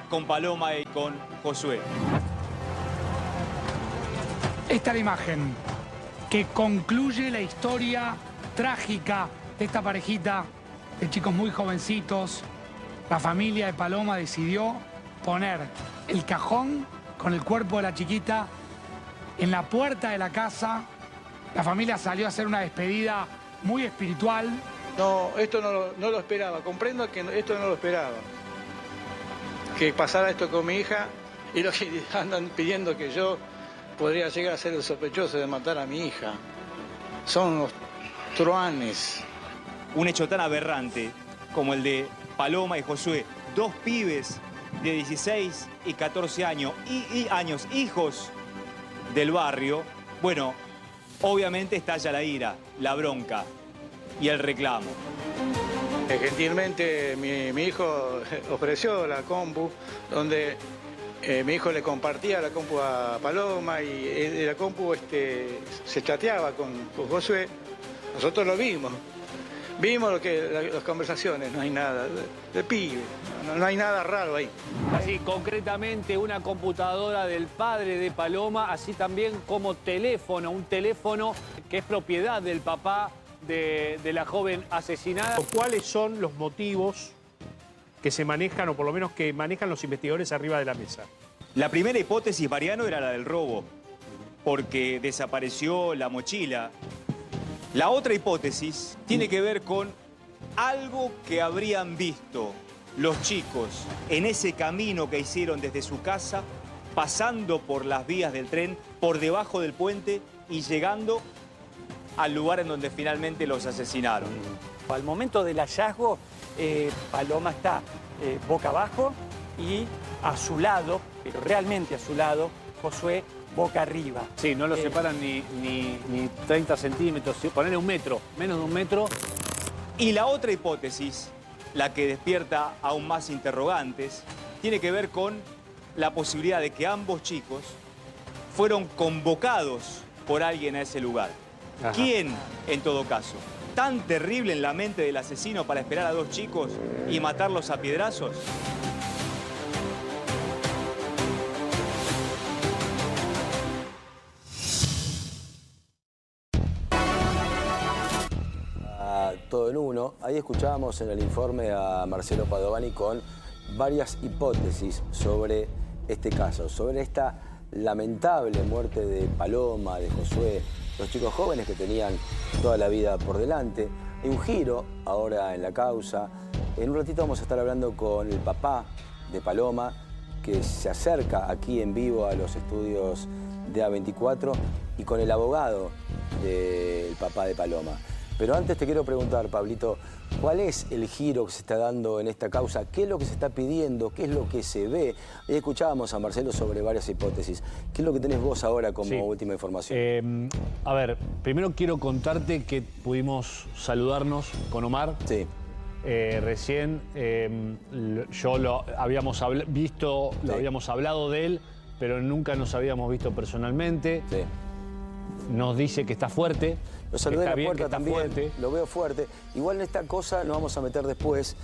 con Paloma y con Josué. Esta es la imagen que concluye la historia trágica de esta parejita de chicos muy jovencitos. La familia de Paloma decidió poner el cajón con el cuerpo de la chiquita en la puerta de la casa. La familia salió a hacer una despedida muy espiritual. No, esto no lo esperaba. Comprendo que esto no lo esperaba. Que pasara esto con mi hija y lo que andan pidiendo que yo podría llegar a ser el sospechoso de matar a mi hija. Son unos truanes. Un hecho tan aberrante como el de Paloma y Josué, dos pibes de 16 y 14 años, hijos del barrio. Bueno, obviamente estalla la ira, la bronca y el reclamo. Gentilmente mi hijo ofreció la compu, donde mi hijo le compartía la compu a Paloma y de la compu se chateaba con Josué. Nosotros lo vimos. Vimos las conversaciones, no hay nada de pibe, no hay nada raro ahí. Así, concretamente una computadora del padre de Paloma, así también como teléfono, un teléfono que es propiedad del papá de la joven asesinada. ¿Cuáles son los motivos que se manejan, o por lo menos que manejan los investigadores arriba de la mesa? La primera hipótesis, Mariano, era la del robo, porque desapareció la mochila. La otra hipótesis tiene que ver con algo que habrían visto los chicos en ese camino que hicieron desde su casa, pasando por las vías del tren, por debajo del puente y llegando al lugar en donde finalmente los asesinaron. Al momento del hallazgo, Paloma está boca abajo y a su lado, pero realmente a su lado, Josué boca arriba. Sí, no lo separan ni 30 centímetros, ponerle un metro, menos de un metro. Y la otra hipótesis, la que despierta aún más interrogantes, tiene que ver con la posibilidad de que ambos chicos fueron convocados por alguien a ese lugar. Ajá. ¿Quién, en todo caso? ¿Tan terrible en la mente del asesino para esperar a dos chicos y matarlos a piedrazos? Todo en uno. Ahí escuchábamos en el informe a Marcelo Padovani con varias hipótesis sobre este caso, sobre esta lamentable muerte de Paloma, de Josué, los chicos jóvenes que tenían toda la vida por delante. Hay un giro ahora en la causa. En un ratito vamos a estar hablando con el papá de Paloma, que se acerca aquí en vivo a los estudios de A24, y con el abogado del papá de Paloma. Pero antes te quiero preguntar, Pablito, ¿cuál es el giro que se está dando en esta causa? ¿Qué es lo que se está pidiendo? ¿Qué es lo que se ve? Ahí escuchábamos a Marcelo sobre varias hipótesis. ¿Qué es lo que tenés vos ahora como última información? A ver, primero quiero contarte que pudimos saludarnos con Omar. Sí. Recién yo lo habíamos visto, lo habíamos hablado de él, pero nunca nos habíamos visto personalmente. Sí. Nos dice que está fuerte. Lo saludé en la bien, puerta también, fuerte. lo veo fuerte. Igual en esta cosa nos vamos a meter después,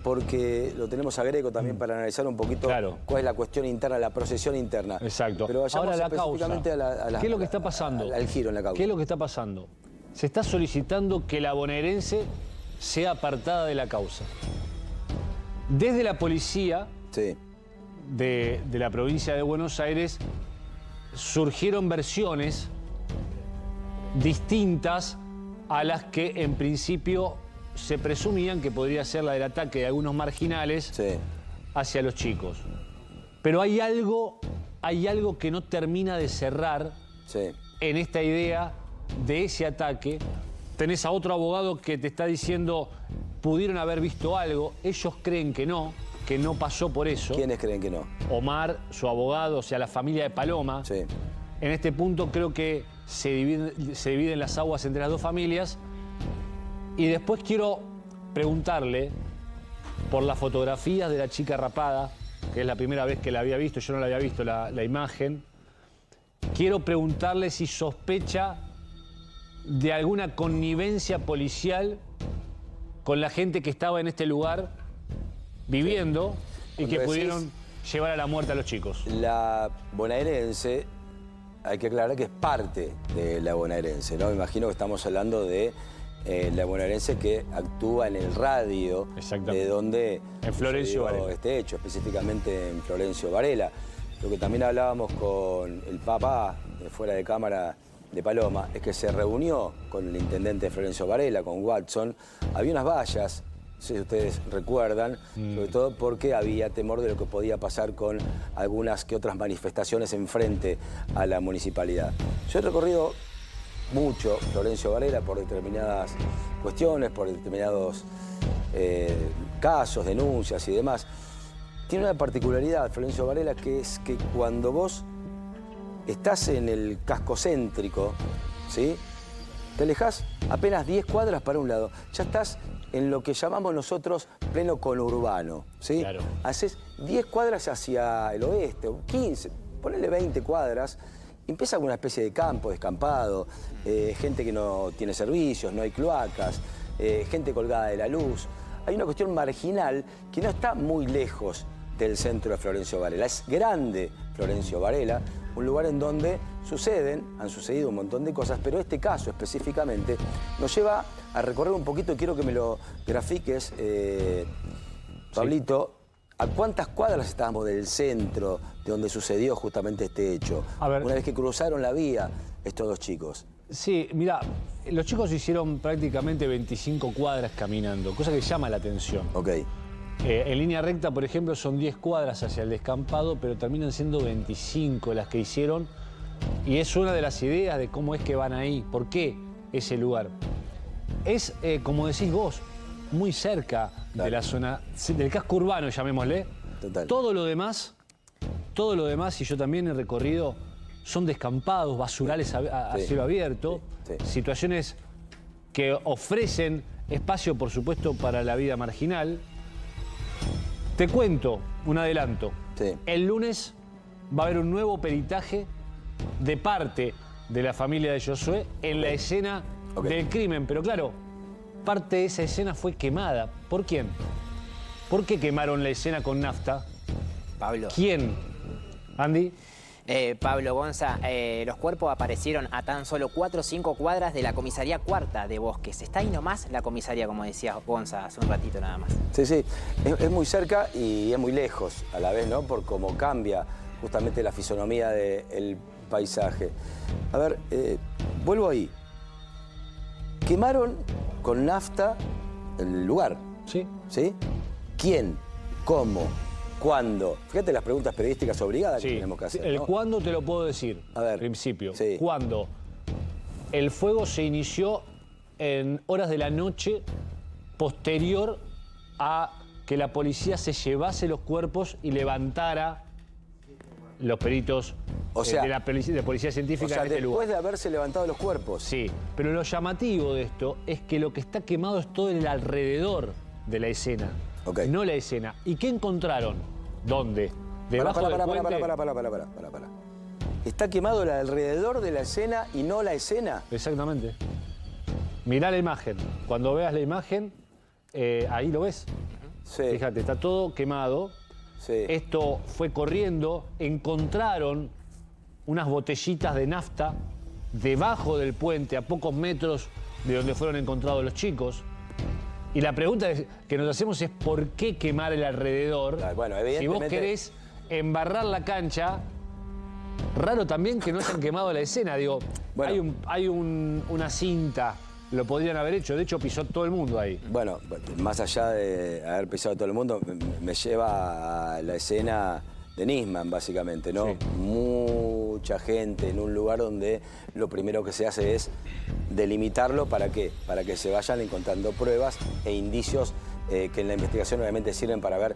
porque lo tenemos a Greco también para analizar un poquito cuál es la cuestión interna, la procesión interna. Exacto. Pero vayamos ahora la específicamente causa. ¿Qué es lo que está pasando? Al giro en la causa. ¿Qué es lo que está pasando? Se está solicitando que la bonaerense sea apartada de la causa. Desde la policía de la provincia de Buenos Aires surgieron versiones distintas a las que en principio se presumían que podría ser la del ataque de algunos marginales hacia los chicos. Pero hay algo que no termina de cerrar en esta idea de ese ataque. Tenés a otro abogado que te está diciendo pudieron haber visto algo, ellos creen que no pasó por eso. ¿Quiénes creen que no? Omar, su abogado, o sea, la familia de Paloma. En este punto creo que se dividen las aguas entre las dos familias. Y después quiero preguntarle por las fotografías de la chica rapada, que es la primera vez que la había visto, yo no la había visto la imagen. Quiero preguntarle si sospecha de alguna connivencia policial con la gente que estaba en este lugar viviendo y que pudieron llevar a la muerte a los chicos. La bonaerense, hay que aclarar que es parte de la bonaerense, ¿no? Me imagino que estamos hablando de la bonaerense que actúa en el radio de donde en Florencio Varela. Este hecho, específicamente en Florencio Varela. Lo que también hablábamos con el papá, fuera de cámara, de Paloma, es que se reunió con el intendente Florencio Varela, con Watson. Había unas vallas, no sé si ustedes recuerdan, sobre todo porque había temor de lo que podía pasar con algunas que otras manifestaciones enfrente a la municipalidad. Yo he recorrido mucho Florencio Varela por determinadas cuestiones, por determinados casos, denuncias y demás. Tiene una particularidad, Florencio Varela, que es que cuando vos estás en el casco céntrico, ¿sí? Te alejás apenas 10 cuadras para un lado. Ya estás en lo que llamamos nosotros pleno conurbano, ¿sí? Claro. Haces 10 cuadras hacia el oeste, o 15, ponele 20 cuadras, y empieza con una especie de campo, descampado, gente que no tiene servicios, no hay cloacas, gente colgada de la luz. Hay una cuestión marginal que no está muy lejos del centro de Florencio Varela. Es grande Florencio Varela, un lugar en donde han sucedido un montón de cosas, pero este caso específicamente nos lleva a recorrer un poquito, y quiero que me lo grafiques, Pablito, ¿a cuántas cuadras estábamos del centro de donde sucedió justamente este hecho? A ver. Una vez que cruzaron la vía estos dos chicos. Sí, mira, los chicos hicieron prácticamente 25 cuadras caminando, cosa que llama la atención. Ok. En línea recta, por ejemplo, son 10 cuadras hacia el descampado, pero terminan siendo 25 las que hicieron. Y es una de las ideas de cómo es que van ahí, por qué ese lugar. Es, como decís vos, muy cerca de la zona, del casco urbano, llamémosle. Total. Todo lo demás, y yo también he recorrido, son descampados, basurales a cielo abierto, situaciones que ofrecen espacio, por supuesto, para la vida marginal. Te cuento un adelanto. Sí. El lunes va a haber un nuevo peritaje de parte de la familia de Josué en la escena del crimen. Pero claro, parte de esa escena fue quemada. ¿Por quién? ¿Por qué quemaron la escena con nafta? Pablo. ¿Quién? ¿Andy? Pablo Gonza, los cuerpos aparecieron a tan solo 4 o 5 cuadras de la comisaría cuarta de Bosques. Está ahí nomás la comisaría, como decía Gonza hace un ratito nada más. Sí, sí, es muy cerca y es muy lejos a la vez, ¿no? Por cómo cambia justamente la fisonomía del paisaje. A ver, vuelvo ahí. Quemaron con nafta el lugar. Sí. ¿Sí? ¿Quién? ¿Cómo? ¿Cuándo? Fíjate las preguntas periodísticas obligadas que tenemos que hacer, ¿no? El cuándo te lo puedo decir, a ver, al principio. Sí. ¿Cuándo? El fuego se inició en horas de la noche posterior a que la policía se llevase los cuerpos y levantara los peritos de la policía científica en este lugar. Después de haberse levantado los cuerpos. Sí, pero lo llamativo de esto es que lo que está quemado es todo el alrededor de la escena. No la escena. ¿Y qué encontraron? ¿Dónde? Debajo del puente. Para. ¿Está quemado el alrededor de la escena y no la escena? Exactamente. Mirá la imagen. Cuando veas la imagen, ahí lo ves. Sí. Fíjate, está todo quemado. Sí. Esto fue corriendo. Encontraron unas botellitas de nafta debajo del puente, a pocos metros de donde fueron encontrados los chicos. Y la pregunta que nos hacemos es ¿por qué quemar el alrededor? Bueno, evidentemente... Si vos querés embarrar la cancha, raro también que no hayan quemado la escena. Digo, bueno, hay una cinta, lo podrían haber hecho. De hecho, pisó todo el mundo ahí. Bueno, más allá de haber pisado todo el mundo, me lleva a la escena de Nisman, básicamente, ¿no? Sí. Mucha gente en un lugar donde lo primero que se hace es delimitarlo. ¿Para qué? Para que se vayan encontrando pruebas e indicios que en la investigación obviamente sirven para ver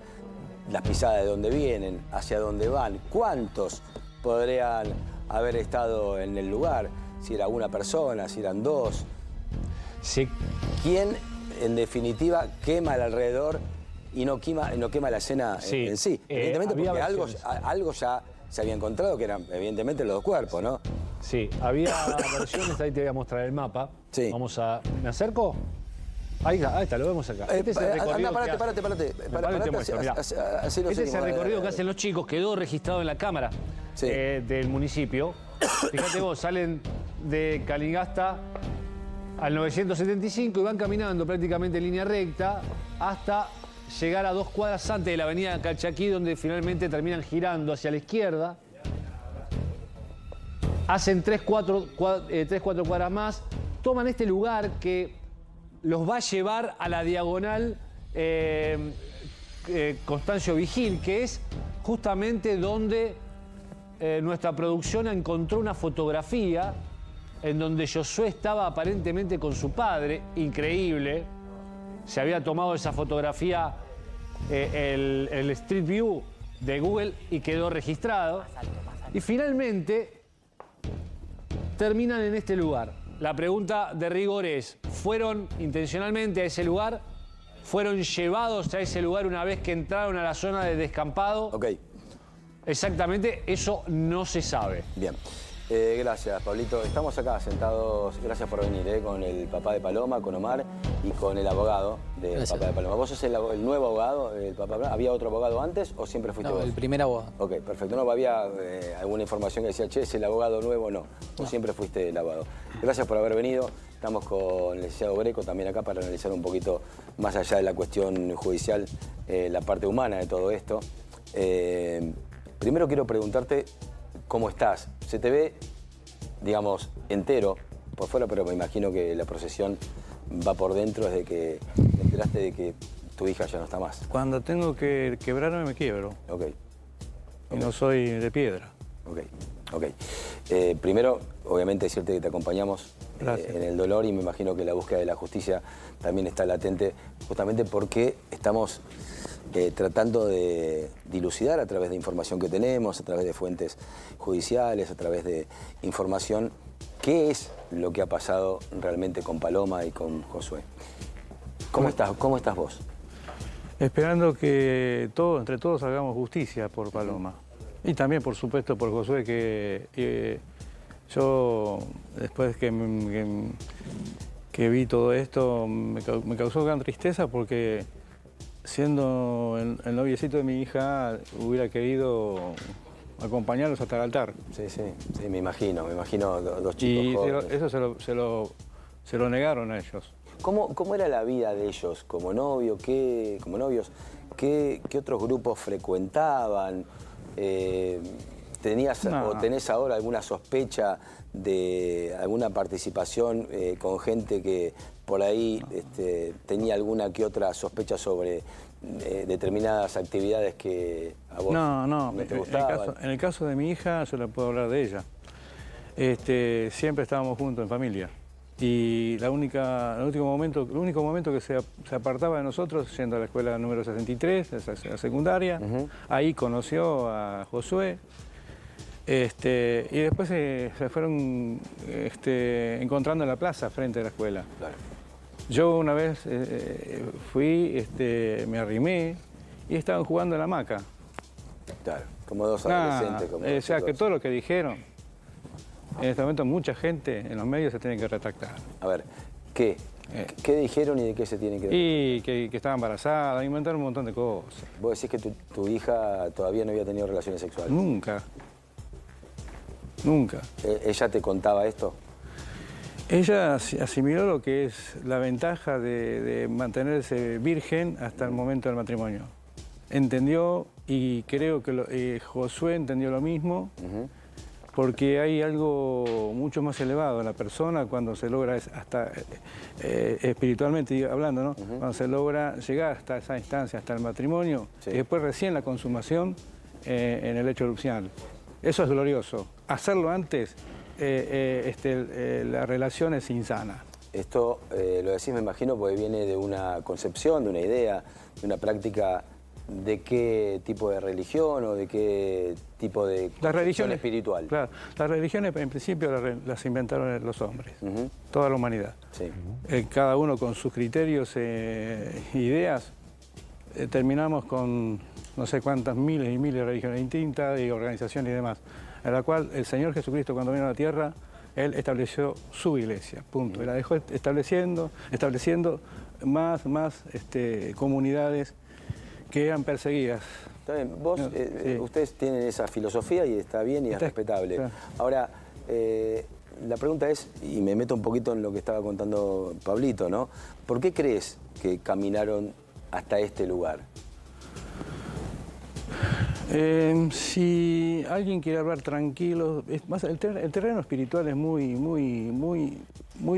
las pisadas de dónde vienen, hacia dónde van, cuántos podrían haber estado en el lugar, si era una persona, si eran dos. Sí. ¿Quién, en definitiva, quema el alrededor y no quema la escena en sí? Evidentemente porque algo ya se había encontrado, que eran evidentemente los dos cuerpos, ¿no? Sí, había versiones, ahí te voy a mostrar el mapa. Sí. ¿Me acerco? Ahí está, lo vemos acá. Este es el recorrido anda, parate. Este es el recorrido que hacen los chicos, quedó registrado en la cámara del municipio. Fíjate vos, salen de Calingasta al 975 y van caminando prácticamente en línea recta hasta llegar a 2 cuadras antes de la avenida Calchaquí, donde finalmente terminan girando hacia la izquierda. Hacen 3-4 cuadras más, toman este lugar que los va a llevar a la diagonal Constancio Vigil, que es justamente donde nuestra producción encontró una fotografía en donde Josué estaba aparentemente con su padre, increíble. Se había tomado esa fotografía, el Street View de Google, y quedó registrado. Y finalmente terminan en este lugar. La pregunta de rigor es, ¿fueron intencionalmente a ese lugar? ¿Fueron llevados a ese lugar una vez que entraron a la zona de descampado? Ok. Exactamente, eso no se sabe. Bien. Gracias, Pablito. Estamos acá sentados, gracias por venir, con el papá de Paloma, con Omar y con el abogado del papá de Paloma. ¿Vos sos el nuevo abogado del papá de Paloma? ¿Había otro abogado antes o siempre fuiste vos? El primer abogado. Ok, perfecto. ¿No había alguna información que decía, che, es el abogado nuevo? No. ¿O siempre fuiste el abogado? Gracias por haber venido. Estamos con el licenciado Greco también acá para analizar un poquito más allá de la cuestión judicial, la parte humana de todo esto. Primero quiero preguntarte cómo estás. Se te ve, digamos, entero por fuera, pero me imagino que la procesión va por dentro desde que te enteraste de que tu hija ya no está más. Cuando tengo que quebrarme, me quiebro. Ok. Y no soy de piedra. Ok. Primero, obviamente, decirte que te acompañamos en el dolor y me imagino que la búsqueda de la justicia también está latente, justamente porque estamos tratando de dilucidar a través de información que tenemos, a través de fuentes judiciales, a través de información, qué es lo que ha pasado realmente con Paloma y con Josué. ¿Cómo estás vos? Esperando que entre todos hagamos justicia por Paloma. Y también, por supuesto, por Josué, que yo, después que vi todo esto, me causó gran tristeza porque, siendo el noviecito de mi hija, hubiera querido acompañarlos hasta el altar. Sí, me imagino dos chicos jóvenes. Y eso se lo negaron a ellos. ¿Cómo era la vida de ellos como novios? ¿Qué otros grupos frecuentaban? ¿Tenías o tenés ahora alguna sospecha de alguna participación con gente que por ahí tenía alguna que otra sospecha sobre determinadas actividades que a vos no te gustaban? En el caso de mi hija, yo le puedo hablar de ella. Siempre estábamos juntos en familia. Y el único momento que se apartaba de nosotros, yendo a la escuela número 63, la secundaria, ahí conoció a Josué. Y después se fueron encontrando en la plaza frente a la escuela. Claro. Yo una vez fui, me arrimé y estaban jugando en la hamaca. Claro, como dos adolescentes. O sea, que todo lo que dijeron, en este momento mucha gente en los medios se tiene que retractar. A ver, ¿qué dijeron y de qué se tienen que decir? Y que estaba embarazada, inventaron un montón de cosas. ¿Vos decís que tu hija todavía no había tenido relaciones sexuales? Nunca. ¿Ella te contaba esto? Ella asimiló lo que es la ventaja de mantenerse virgen hasta el momento del matrimonio. Entendió, y creo que Josué entendió lo mismo, porque hay algo mucho más elevado en la persona cuando se logra, hasta espiritualmente hablando, ¿no? Cuando se logra llegar hasta esa instancia, hasta el matrimonio, y después recién la consumación en el hecho nupcial. Eso es glorioso. Hacerlo antes, la relación es insana. Esto lo decís, me imagino, porque viene de una concepción, de una idea, de una práctica. ¿De qué tipo de religión o de qué tipo de religión espiritual? Claro, las religiones en principio las inventaron los hombres, toda la humanidad. Sí. Cada uno con sus criterios, ideas, terminamos con no sé cuántas miles y miles de religiones distintas y organizaciones y demás, en la cual el Señor Jesucristo, cuando vino a la tierra, Él estableció su iglesia, punto. Y la dejó estableciendo más comunidades que eran perseguidas. Está bien, vos, Sí. ustedes tienen esa filosofía y está bien y es respetable. Claro. Ahora, la pregunta es, y me meto un poquito en lo que estaba contando Pablito, ¿no? ¿Por qué crees que caminaron hasta este lugar? Si alguien quiere hablar tranquilo, el terreno espiritual es muy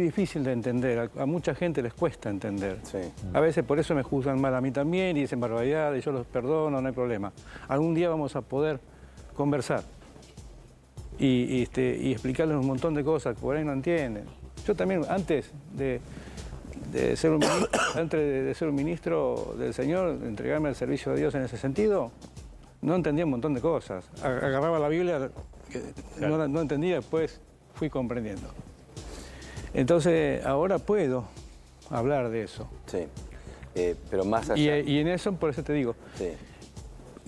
difícil de entender. A mucha gente les cuesta entender. Sí. A veces por eso me juzgan mal a mí también y dicen barbaridades, yo los perdono, no hay problema. Algún día vamos a poder conversar y explicarles un montón de cosas que por ahí no entienden. Yo también, antes de ser un ministro del Señor, de entregarme al servicio de Dios en ese sentido, no entendía un montón de cosas. Agarraba la Biblia, no entendía, después fui comprendiendo. Entonces, ahora puedo hablar de eso. Sí, pero más allá... Y en eso, por eso te digo, Sí.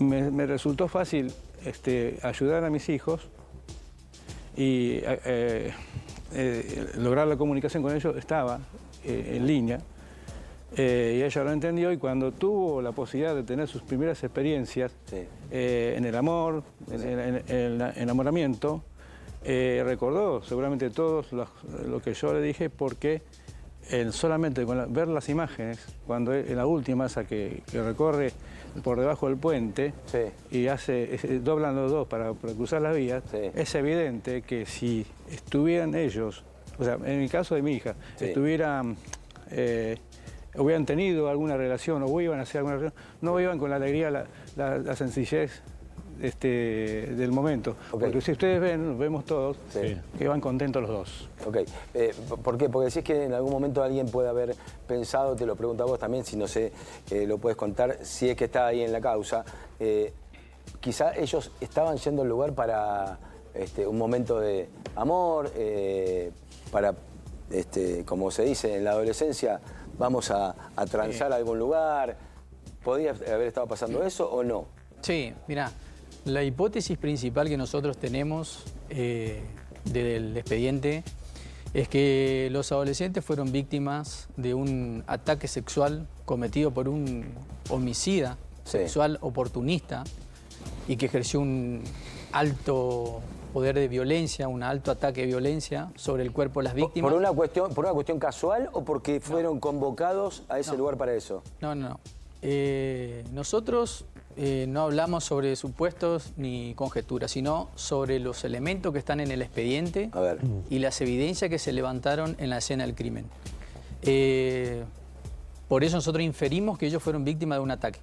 me resultó fácil ayudar a mis hijos y lograr la comunicación con ellos. Estaba en línea y ella lo entendió, y cuando tuvo la posibilidad de tener sus primeras experiencias Sí. en el amor, en el enamoramiento, recordó seguramente todos lo que yo le dije, porque solamente con ver las imágenes, cuando en la última, esa que recorre por debajo del puente, Sí. y doblan los dos para cruzar las vías, Sí. es evidente que si estuvieran ellos, o sea, en el caso de mi hija, Sí. hubieran tenido alguna relación o iban a hacer alguna relación, no iban con la alegría, la sencillez del momento. Ok. Porque si ustedes ven, nos vemos todos, Sí. que van contentos los dos. Ok, ¿por qué? Porque decís que en algún momento alguien puede haber pensado, te lo pregunto a vos también, si no sé, lo puedes contar, si es que está ahí en la causa, quizá ellos estaban yendo al lugar para un momento de amor, para, como se dice en la adolescencia, vamos a transar a algún lugar. ¿Podría haber estado pasando eso o no? Sí, mirá, la hipótesis principal que nosotros tenemos del expediente es que los adolescentes fueron víctimas de un ataque sexual cometido por un homicida sexual oportunista y que ejerció un alto poder de violencia, un alto ataque de violencia sobre el cuerpo de las víctimas. ¿Por una cuestión casual o porque fueron convocados a ese lugar para eso? No. Nosotros no hablamos sobre supuestos ni conjeturas, sino sobre los elementos que están en el expediente y las evidencias que se levantaron en la escena del crimen. Por eso nosotros inferimos que ellos fueron víctimas de un ataque.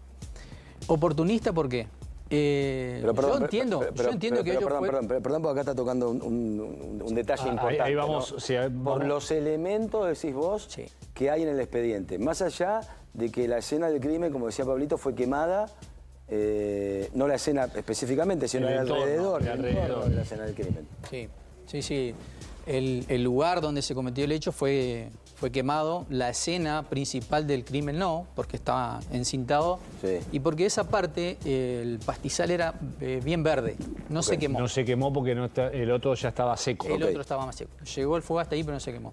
¿Oportunista por qué? Yo entiendo que ellos fueron... Perdón, porque acá está tocando un detalle importante. Ahí vamos, ¿no? sí, Por los elementos, decís vos, que hay en el expediente. Más allá de que la escena del crimen, como decía Pablito, fue quemada, no la escena específicamente, sino el alrededor de la escena del crimen. Sí. El lugar donde se cometió el hecho fue quemado. La escena principal del crimen no, porque estaba encintado. Y porque esa parte, el pastizal era bien verde, no se quemó. No se quemó porque el otro ya estaba seco. El otro estaba más seco. Llegó el fuego hasta ahí, pero no se quemó.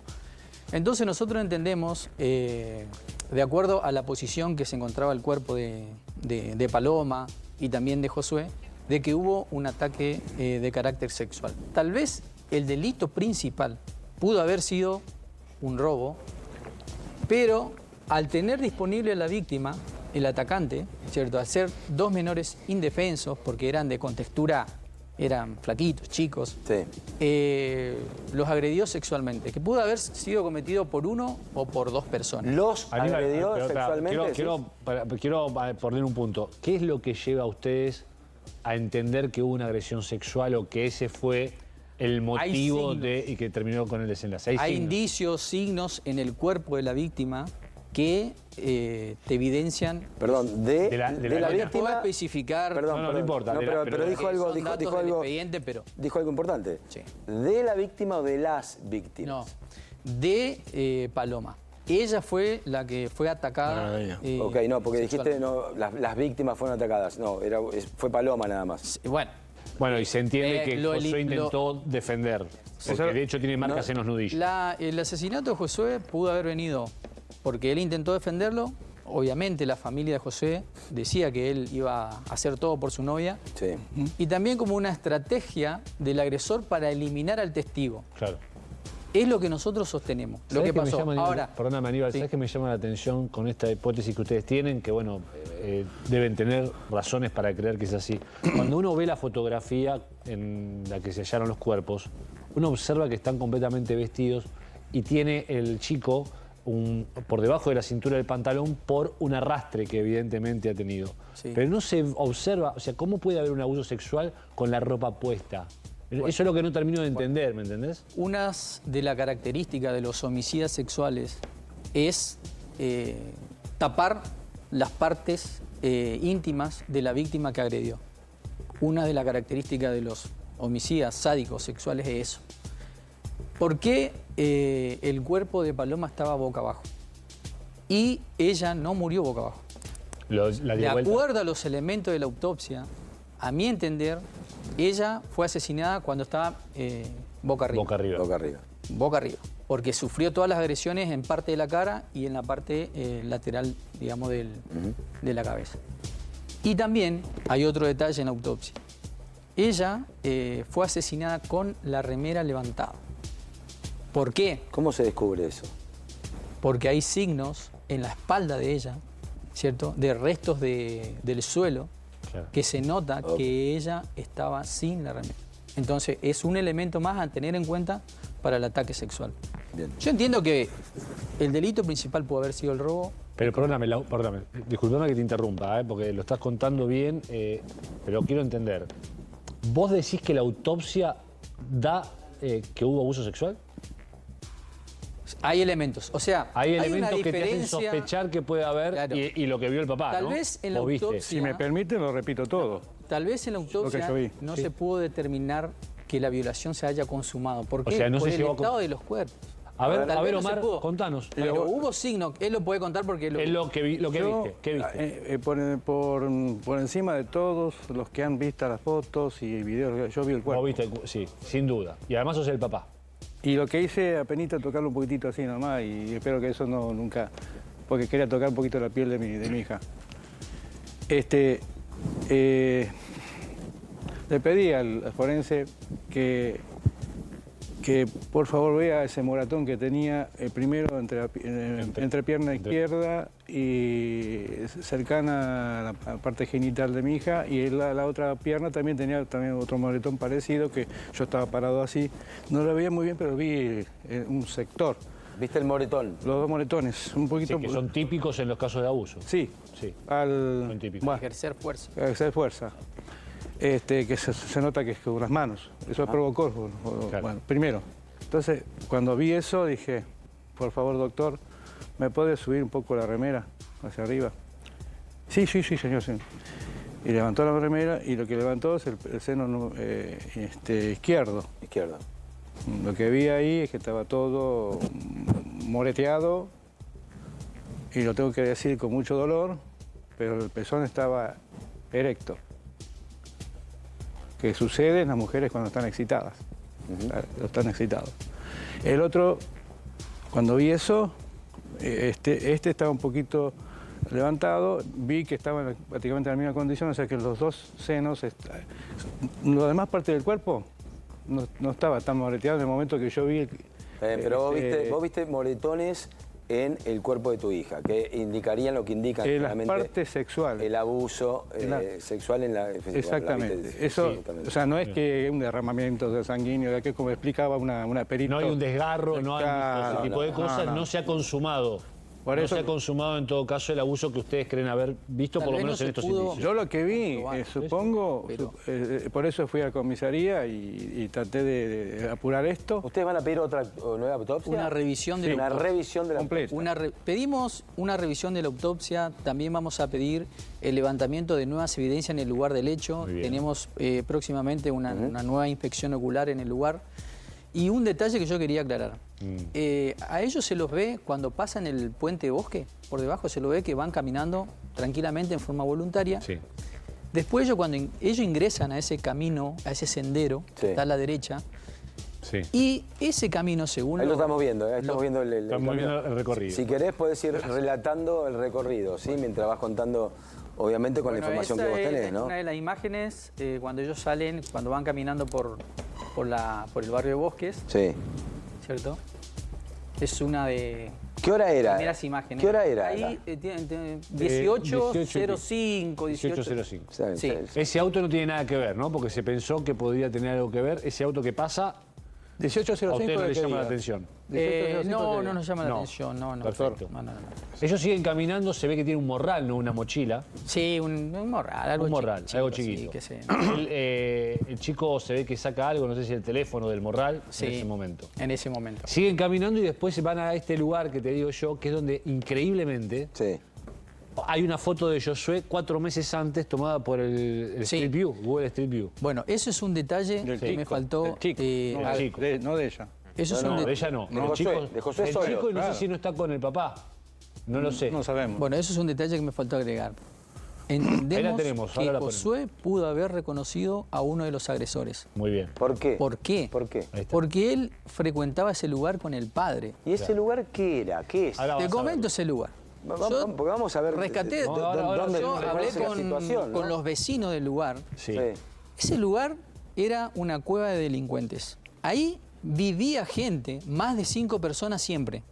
Entonces nosotros entendemos, de acuerdo a la posición que se encontraba el cuerpo de Paloma y también de Josué, de que hubo un ataque de carácter sexual. Tal vez el delito principal pudo haber sido un robo, pero al tener disponible a la víctima, el atacante, ¿cierto? Al ser dos menores indefensos, porque eran de contextura, eran flaquitos, chicos, los agredió sexualmente, que pudo haber sido cometido por uno o por dos personas. ¿Los agredió sexualmente? Quiero poner un punto. ¿Qué es lo que lleva a ustedes a entender que hubo una agresión sexual o que ese fue el motivo y que terminó con el desenlace? Hay indicios, signos en el cuerpo de la víctima que te evidencian... Perdón, de la víctima... Puedo especificar... Perdón, no importa. Pero dijo algo importante. Sí. ¿De la víctima o de las víctimas? No, de Paloma. Ella fue la que fue atacada. Ok, no, porque dijiste las víctimas fueron atacadas. No, fue Paloma nada más. Bueno, y se entiende que Josué intentó defender, porque de hecho tiene marcas en los nudillos. El asesinato de Josué pudo haber venido porque él intentó defenderlo. Obviamente la familia de José decía que él iba a hacer todo por su novia. Sí. Y también como una estrategia del agresor para eliminar al testigo. Claro. Es lo que nosotros sostenemos. Lo que pasó. Ahora, perdóname, Aníbal, sí. ¿sabes qué me llama la atención con esta hipótesis que ustedes tienen? Que, bueno, deben tener razones para creer que es así. Cuando uno ve la fotografía en la que se hallaron los cuerpos, uno observa que están completamente vestidos y tiene el chico por debajo de la cintura del pantalón por un arrastre que evidentemente ha tenido. Sí. Pero no se observa, o sea, ¿cómo puede haber un abuso sexual con la ropa puesta? Bueno, eso es lo que no termino de entender, ¿me entendés? Una de las características de los homicidas sexuales es tapar las partes íntimas de la víctima que agredió. Una de las características de los homicidas sádicos sexuales es eso. ¿Por qué el cuerpo de Paloma estaba boca abajo? Y ella no murió boca abajo. De acuerdo a los elementos de la autopsia, a mi entender, ella fue asesinada cuando estaba boca arriba. Boca arriba. Boca arriba. Boca arriba. Porque sufrió todas las agresiones en parte de la cara y en la parte lateral, digamos, de la cabeza. Y también hay otro detalle en la autopsia. Ella fue asesinada con la remera levantada. ¿Por qué? ¿Cómo se descubre eso? Porque hay signos en la espalda de ella, ¿cierto? De restos del suelo, claro, que se nota que ella estaba sin la remera. Entonces, es un elemento más a tener en cuenta para el ataque sexual. Bien. Yo entiendo que el delito principal puede haber sido el robo. Pero perdóname, disculpame que te interrumpa, porque lo estás contando bien, pero quiero entender. ¿Vos decís que la autopsia da que hubo abuso sexual? Hay elementos, o sea, hay elementos una que te hacen diferencia... sospechar que puede haber, claro, y lo que vio el papá, Tal ¿no? vez en la autopsia... Si me permiten, lo repito todo. Tal vez en la autopsia no se pudo determinar que la violación se haya consumado. ¿Por qué? O sea, no por se el llegó estado de los cuerpos. A ver, Omar, contanos. Pero hubo signos, él lo puede contar porque... Es lo que viste. ¿Qué viste? Por encima de todos los que han visto las fotos y videos, yo vi el cuerpo. Vos viste, sí, sin duda. Y además sos el papá. Y lo que hice apenas tocarlo un poquitito así nomás, y espero que eso no nunca, porque quería tocar un poquito la piel de mi hija. Le pedí al forense que por favor vea ese moratón que tenía primero entre pierna izquierda y cercana a la parte genital de mi hija, y la otra pierna también tenía otro moretón parecido, que yo estaba parado así. No lo veía muy bien, pero vi un sector. ¿Viste el moretón? Los dos moretones, un poquito... Sí, que son típicos en los casos de abuso. Sí. Son típicos. Bueno, ejercer fuerza. Ejercer fuerza. Que se nota que es con las manos. Eso provocó, claro. Bueno, primero. Entonces, cuando vi eso, dije, por favor, doctor, ¿me puede subir un poco la remera hacia arriba? Sí, señor, sí. Y levantó la remera, y lo que levantó es el seno izquierdo. Izquierdo. Lo que vi ahí es que estaba todo moreteado, y lo tengo que decir con mucho dolor, pero el pezón estaba erecto. Que sucede en las mujeres cuando están excitadas. Están excitados. El otro, cuando vi eso, este estaba un poquito levantado, vi que estaban prácticamente en la misma condición, o sea que los dos senos, la demás parte del cuerpo no estaba tan moreteado en el momento que yo vi. Pero vos viste moretones en el cuerpo de tu hija, que indicarían lo que indican claramente la parte sexual. El abuso sexual en la... Exactamente. Eso, o sea, no es que un derramamiento sanguíneo, de que como explicaba una perito... No hay un desgarro, no hay ese tipo de cosas, no se ha consumado. Por eso se ha consumado en todo caso el abuso que ustedes creen haber visto, por lo menos en estos indicios. Yo lo que vi, supongo, por eso fui a la comisaría y traté de apurar esto. ¿Ustedes van a pedir otra nueva autopsia? Una revisión de la revisión de la completa. Pedimos una revisión de la autopsia, también vamos a pedir el levantamiento de nuevas evidencias en el lugar del hecho. Tenemos próximamente una nueva inspección ocular en el lugar. Y un detalle que yo quería aclarar. A ellos se los ve cuando pasan el puente Bosque, por debajo se lo ve que van caminando tranquilamente en forma voluntaria. Sí. Después cuando ellos ingresan a ese camino, a ese sendero, que está a la derecha, Sí. Y ese camino, según Ahí lo estamos viendo, estamos viendo el Estamos viendo el recorrido. Si querés, podés ir relatando el recorrido, ¿sí? Mientras vas contando, obviamente, con la información que vos tenés, ¿no? Una de las imágenes, cuando ellos salen, cuando van caminando por el barrio de Bosques, Sí. ¿cierto? Es una de ¿Qué hora era? primeras imágenes. ¿Qué hora era? Ahí, 18:05, 18:05. Sí. Ese auto no tiene nada que ver, ¿no? Porque se pensó que podría tener algo que ver. Ese auto que pasa, 18:05. a usted no le ¿qué llama día? la atención. No nos llama la No. atención, no. Perfecto. No. Ellos siguen caminando, se ve que tiene un morral, no una mochila. Sí, un morral, algo Un morral, algo sí, chiquito. que sé. El chico se ve que saca algo, no sé si el teléfono del morral, Sí, en ese momento. En ese momento. Siguen caminando y después se van a este lugar que te digo yo, que es donde increíblemente Sí. hay una foto de Josué 4 meses antes tomada por el Sí. Street View, Google Street View. Bueno, eso es un detalle Del que me chico, faltó. del chico. del chico. No de ella. Eso es No, un de de- ella no. De El Josué, chico, de Josué el solo, chico y no claro. sé si no está con el papá. No lo sé. No sabemos. Bueno, eso es un detalle que me faltó agregar. Ahí Entendemos la tenemos, ahora que la ponemos. Josué pudo haber reconocido a uno de los agresores. Muy bien. ¿Por qué? ¿Por qué? ¿Por qué? Ahí está. Porque él frecuentaba ese lugar con el padre. ¿Y ese lugar qué era? ¿Qué es? Ahora Te vas a comento ver. ese lugar. Porque vamos a ver Rescaté, No, ahora dónde yo hablé conoce la situación, ¿no? con los vecinos del lugar. Sí. Sí. Ese lugar era una cueva de delincuentes. Ahí vivía gente, más de 5 personas siempre.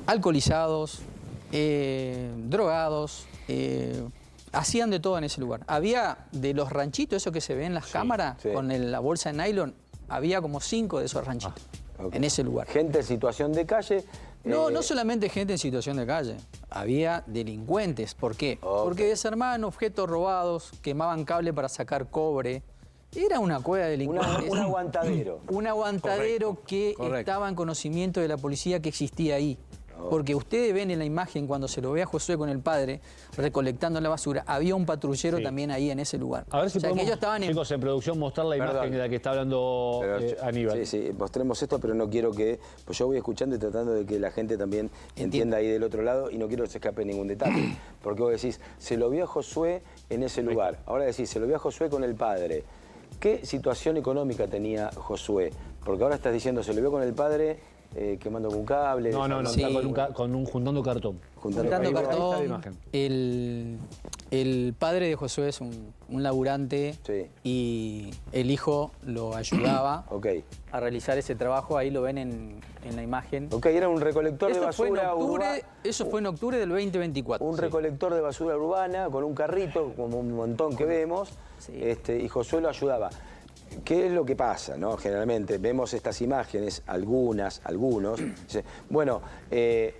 Alcoholizados, drogados, hacían de todo en ese lugar. Había de los ranchitos, eso que se ve en las cámaras, sí. con la bolsa de nylon, había como 5 de esos ranchitos Ok. en ese lugar. Gente en situación de calle. No solamente gente en situación de calle, había delincuentes. ¿Por qué? Ok. Porque desarmaban objetos robados, quemaban cable para sacar cobre. Era una cueva de delincuentes. Un aguantadero. Un aguantadero que correcto. estaba en conocimiento de la policía que existía ahí. Porque ustedes ven en la imagen, cuando se lo ve a Josué con el padre, recolectando la basura, había un patrullero Sí. también ahí en ese lugar. A ver si o sea, que podemos, ellos estaban en... chicos, en producción mostrar la Perdón. imagen de la que está hablando Pero, Aníbal. Sí, mostremos esto, pero no quiero que... Pues yo voy escuchando y tratando de que la gente también entienda ahí del otro lado y no quiero que se escape ningún detalle. Porque vos decís, se lo vio a Josué en ese lugar. Ahora decís, se lo vio a Josué con el padre. ¿Qué situación económica tenía Josué? Porque ahora estás diciendo, se lo vio con el padre quemando con un cable. No, Sí. está juntando cartón. Juntando Juntando Ahí está la cartón, imagen. el padre de Josué es un laburante Sí. y el hijo lo ayudaba Ok. a realizar ese trabajo. Ahí lo ven en la imagen. Ok, era un recolector de Eso fue, en basura octubre, eso fue en octubre del 2024. Un recolector de basura urbana con un carrito, como un montón que vemos, Sí. y Josué lo ayudaba. ¿Qué es lo que pasa, no? Generalmente vemos estas imágenes, algunos, dice, bueno,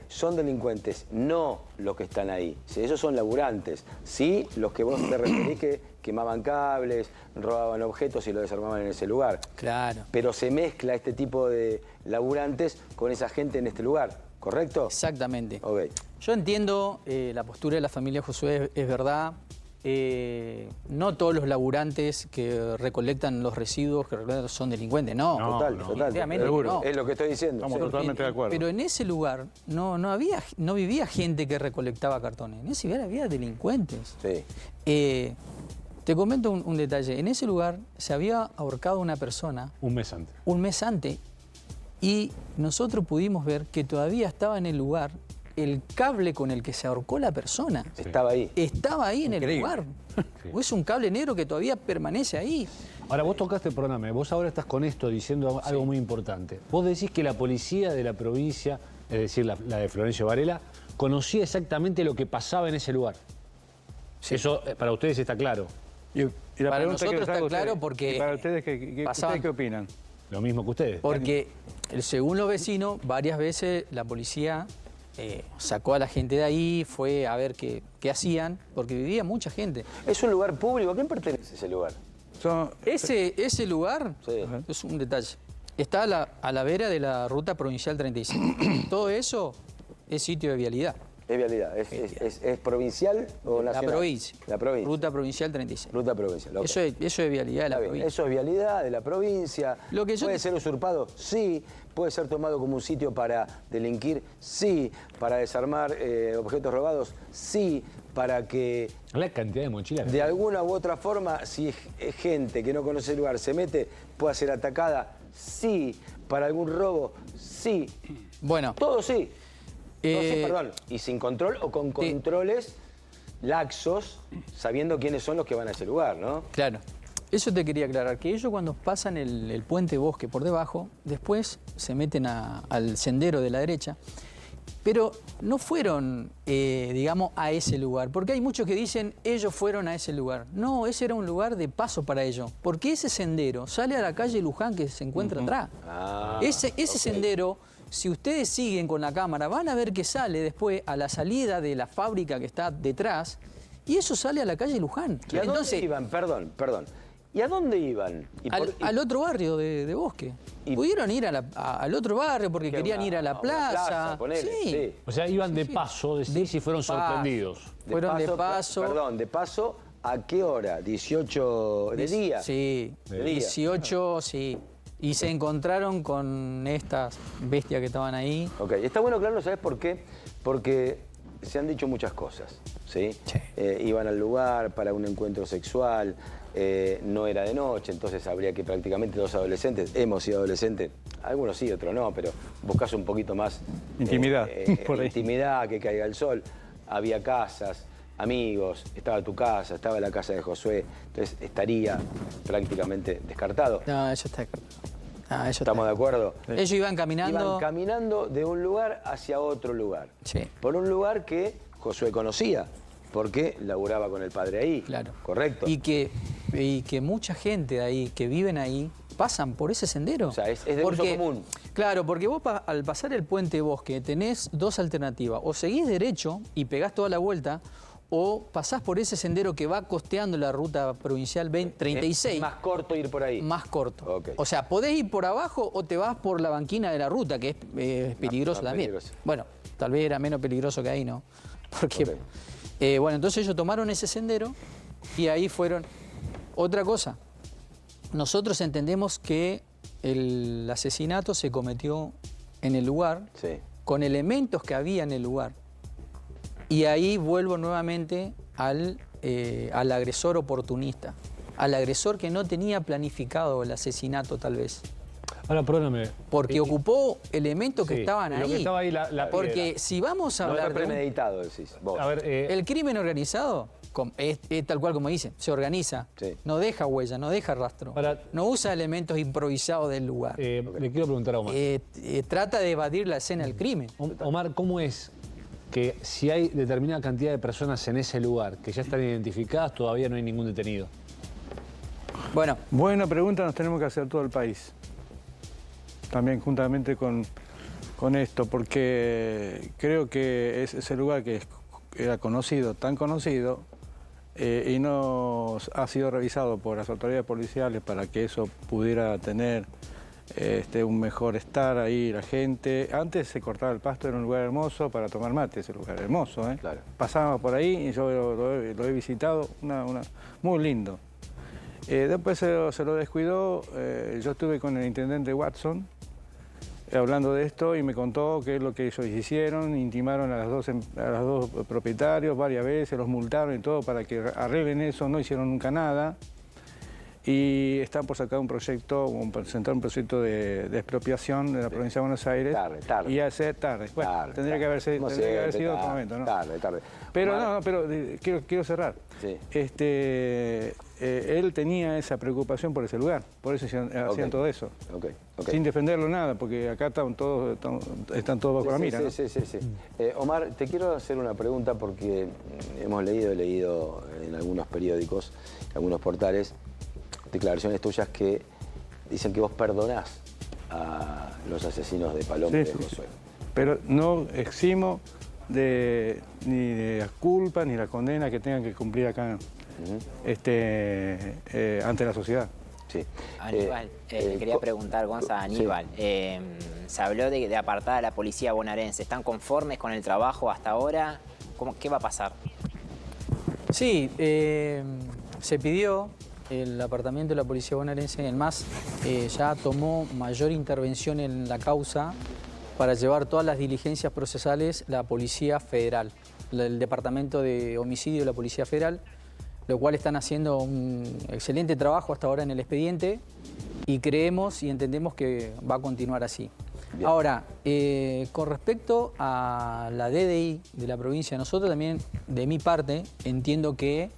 son delincuentes, no los que están ahí, ¿sí? Ellos son laburantes, sí los que vos te referís que quemaban cables, robaban objetos y lo desarmaban en ese lugar. Claro. Pero se mezcla este tipo de laburantes con esa gente en este lugar, ¿correcto? Exactamente. Ok. Yo entiendo la postura de la familia Josué, es verdad. No todos los laburantes que recolectan los residuos son delincuentes, no. Total. Definitivamente seguro. no. Es lo que estoy diciendo. Estamos sí. totalmente de acuerdo. Pero en ese lugar no vivía gente que recolectaba cartones. En ese lugar había delincuentes. Sí. Te comento un detalle. En ese lugar se había ahorcado una persona Un mes antes. un mes antes y nosotros pudimos ver que todavía estaba en el lugar el cable con el que se ahorcó la persona. Estaba ahí. Estaba ahí en el Increíble. lugar. O es un cable negro que todavía permanece ahí. Ahora, vos tocaste, perdóname, vos ahora estás con esto diciendo algo muy importante. Vos decís que la policía de la provincia, es decir, la de Florencio Varela, conocía exactamente lo que pasaba en ese lugar. Eso para ustedes está claro. Y la Para pregunta que nosotros les está hago a claro ustedes, porque ¿y para ustedes qué pasaban- ustedes qué opinan? Lo mismo que ustedes. Porque según los vecinos, varias veces la policía sacó a la gente de ahí, fue a ver qué hacían, porque vivía mucha gente. Es un lugar público. ¿A quién pertenece ese lugar? Son- Ese lugar Sí. es un detalle. Está a la vera de la ruta provincial 35. Todo eso es sitio de vialidad. Es vialidad. ¿Es provincial o nacional? La provincia. La provincia. Ruta provincial 36. Ruta provincial. ok. Eso es vialidad de la Está bien. provincia. Eso es vialidad de la provincia. Lo que yo ¿Puede te- ser usurpado? Sí. ¿Puede ser tomado como un sitio para delinquir? Sí. ¿Para desarmar objetos robados? Sí. para que la cantidad de mochilas de alguna u otra forma, si es gente que no conoce el lugar, se mete, pueda ser atacada? Sí. ¿Para algún robo? Sí. Bueno. Todo sí. Todo sí, perdón. Y sin control o con controles laxos, sabiendo quiénes son los que van a ese lugar, ¿no? Claro. Eso te quería aclarar, que ellos cuando pasan el puente bosque por debajo, después se meten al sendero de la derecha, pero no fueron, digamos, a ese lugar, porque hay muchos que dicen, ellos fueron a ese lugar. No, ese era un lugar de paso para ellos, porque ese sendero sale a la calle Luján que se encuentra atrás. Ese sendero, si ustedes siguen con la cámara, van a ver que sale después a la salida de la fábrica que está detrás, y eso sale a la calle Luján. ¿Y a dónde iban? Perdón. ¿Y a dónde iban? Al otro barrio de Bosque. Pudieron ir al otro barrio porque querían ir a la plaza. Sí. O sea, iban de paso, decís, y fueron sorprendidos. Fueron de paso. Perdón, de paso, ¿a qué hora? ¿18 de día? Sí, de 18, sí. Y se encontraron con estas bestias que estaban ahí. Ok, está bueno aclararlo, ¿sabes por qué? Porque se han dicho muchas cosas, ¿sí? Iban al lugar para un encuentro sexual, no era de noche, entonces habría que prácticamente dos adolescentes, hemos sido adolescentes, algunos sí, otros no, pero buscas un poquito más intimidad, por ahí. Intimidad, que caiga el sol. Había casas, amigos, estaba tu casa, estaba la casa de Josué, entonces estaría prácticamente descartado. No, eso está descartado. ¿Estamos de acuerdo? Ellos iban caminando. Iban caminando de un lugar hacia otro lugar. Sí. Por un lugar que Josué conocía, porque laburaba con el padre ahí. Claro. ¿Correcto? Y que mucha gente de ahí, que viven ahí, pasan por ese sendero. O sea, es de uso común. Claro, porque vos al pasar el puente Bosque tenés dos alternativas. O seguís derecho y pegás toda la vuelta, o pasás por ese sendero que va costeando la ruta provincial 36. Es más corto ir por ahí. Más corto. Okay. O sea, podés ir por abajo o te vas por la banquina de la ruta, que es peligroso también. Peligroso. Bueno, tal vez era menos peligroso que ahí, ¿no? Porque, bueno, entonces ellos tomaron ese sendero y ahí fueron. Otra cosa, nosotros entendemos que el asesinato se cometió en el lugar, con elementos que había en el lugar. Y ahí vuelvo nuevamente al agresor oportunista, al agresor que no tenía planificado el asesinato tal vez. Ahora, perdóname. Porque ocupó elementos que estaban ahí. Lo que estaba ahí porque piedra. si vamos a hablar no era premeditado, decís vos. A ver, el crimen organizado es tal cual como dicen, se organiza, no deja huella, no deja rastro, no usa elementos improvisados del lugar. Le quiero preguntar a Omar. Trata de evadir la escena del crimen. Omar, ¿cómo es que si hay determinada cantidad de personas en ese lugar que ya están identificadas, todavía no hay ningún detenido? Bueno. Buena pregunta, nos tenemos que hacer todo el país. También juntamente con esto, porque creo que es ese lugar que era conocido, tan conocido, y no ha sido revisado por las autoridades policiales para que eso pudiera tener un mejor estar ahí la gente. Antes se cortaba el pasto, era un lugar hermoso para tomar mate, ese lugar hermoso, ¿eh? Claro. Pasaba por ahí y yo lo he visitado, muy lindo. Después se lo descuidó, yo estuve con el intendente Watson hablando de esto y me contó qué es lo que ellos hicieron, intimaron a los dos propietarios varias veces, los multaron y todo para que arreglen eso, no hicieron nunca nada. Y están por sacar un proyecto, presentar un proyecto de expropiación de la provincia de Buenos Aires. Tarde. Y hacer tarde. Bueno, tendría que haber sido otro momento, ¿no? Tarde. Pero pero quiero cerrar. Sí. Él tenía esa preocupación por ese lugar, por eso hacían todo eso. Sin defenderlo nada, porque acá están todos bajo la mira. Sí. Omar, te quiero hacer una pregunta porque hemos leído en algunos periódicos, en algunos portales, declaraciones tuyas que dicen que vos perdonás a los asesinos de Paloma y de Josué. Pero no eximo ni de las culpas ni la condena que tengan que cumplir acá ante la sociedad. Sí. Aníbal, le quería preguntar, Gonza, Aníbal, se habló de apartar a la policía bonaerense. ¿Están conformes con el trabajo hasta ahora? ¿Qué va a pasar? Sí, se pidió el apartamiento de la policía bonaerense. El MAS ya tomó mayor intervención en la causa para llevar todas las diligencias procesales la Policía Federal. el Departamento de Homicidio de la Policía Federal, lo cual están haciendo un excelente trabajo hasta ahora en el expediente y creemos y entendemos que va a continuar así. Bien. Ahora, con respecto a la DDI de la provincia, nosotros también, de mi parte, entiendo que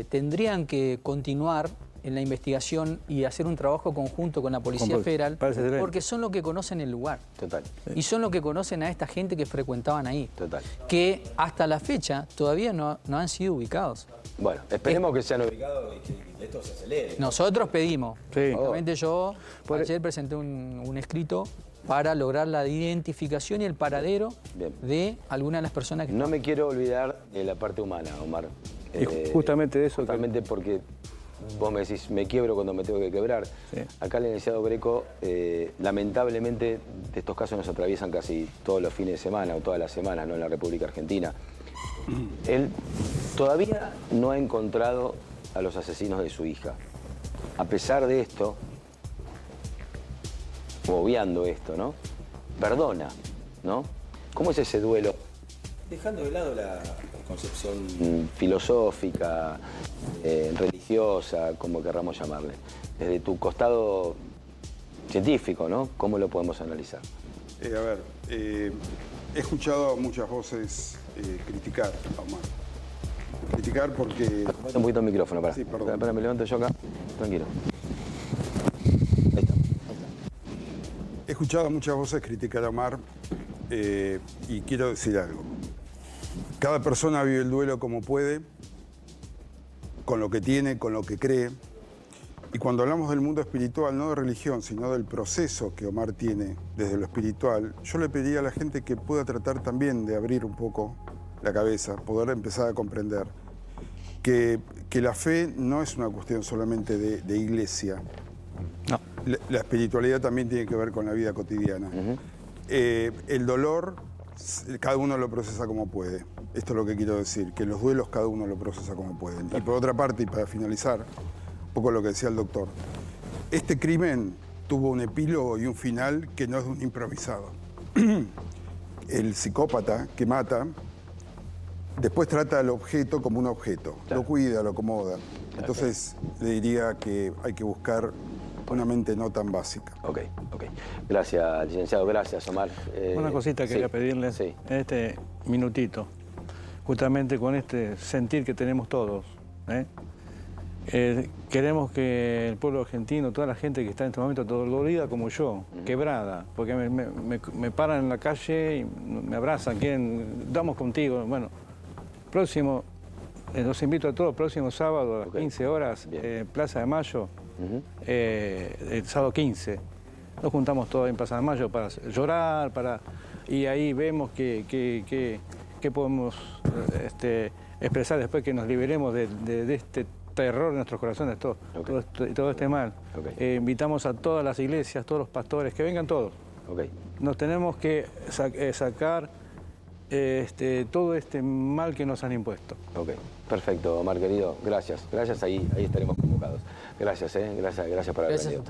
tendrían que continuar en la investigación y hacer un trabajo conjunto con la Policía Federal, porque son los que conocen el lugar. Total. Y son los que conocen a esta gente que frecuentaban ahí. Total. Que hasta la fecha todavía no han sido ubicados. Bueno, esperemos que sean ubicados y que esto se acelere. Nosotros pedimos. Sí. Realmente yo ayer presenté un escrito para lograr la identificación y el paradero de algunas de las personas que... No me quiero olvidar de la parte humana, Omar. Y justamente de eso... Justamente porque vos me decís, me quiebro cuando me tengo que quebrar. Sí. Acá el licenciado Greco, lamentablemente, de estos casos nos atraviesan casi todos los fines de semana o todas las semanas, ¿no? En la República Argentina. Él todavía no ha encontrado a los asesinos de su hija. A pesar de esto, obviando esto, ¿no? Perdona, ¿no? ¿Cómo es ese duelo? Dejando de lado la concepción filosófica, religiosa, como querramos llamarle. Desde tu costado científico, ¿no? ¿Cómo lo podemos analizar? He escuchado muchas voces criticar a Omar. Criticar porque... Un poquito el micrófono, para. Sí, perdón. Espera, me levanto yo acá. Tranquilo. He escuchado muchas voces criticar a Omar y quiero decir algo. Cada persona vive el duelo como puede, con lo que tiene, con lo que cree. Y cuando hablamos del mundo espiritual, no de religión, sino del proceso que Omar tiene desde lo espiritual, yo le pediría a la gente que pueda tratar también de abrir un poco la cabeza, poder empezar a comprender que la fe no es una cuestión solamente de iglesia. No. La espiritualidad también tiene que ver con la vida cotidiana. El dolor, cada uno lo procesa como puede. Esto es lo que quiero decir, que los duelos cada uno lo procesa como puede. Y por otra parte, y para finalizar, un poco lo que decía el doctor, este crimen tuvo un epílogo y un final que no es de un improvisado. El psicópata que mata, después trata al objeto como un objeto, lo cuida, lo acomoda. Entonces le diría que hay que buscar una mente no tan básica. Ok. Gracias, licenciado. Gracias, Omar. Una cosita quería pedirle en este minutito, justamente con este sentir que tenemos todos. Queremos que el pueblo argentino, toda la gente que está en este momento dolorida como yo, quebrada, porque me paran en la calle y me abrazan, quieren, damos contigo. Bueno, próximo, los invito a todos, próximo sábado a las 15 horas, Plaza de Mayo, el sábado 15. Nos juntamos todos en Plaza de Mayo para llorar, y ahí vemos qué podemos expresar después que nos liberemos de este terror en nuestros corazones, todo este mal. Invitamos a todas las iglesias, todos los pastores, que vengan todos. Nos tenemos que sacar todo este mal que nos han impuesto. Perfecto, Omar, querido. Gracias. Ahí estaremos convocados. Gracias por haber venido.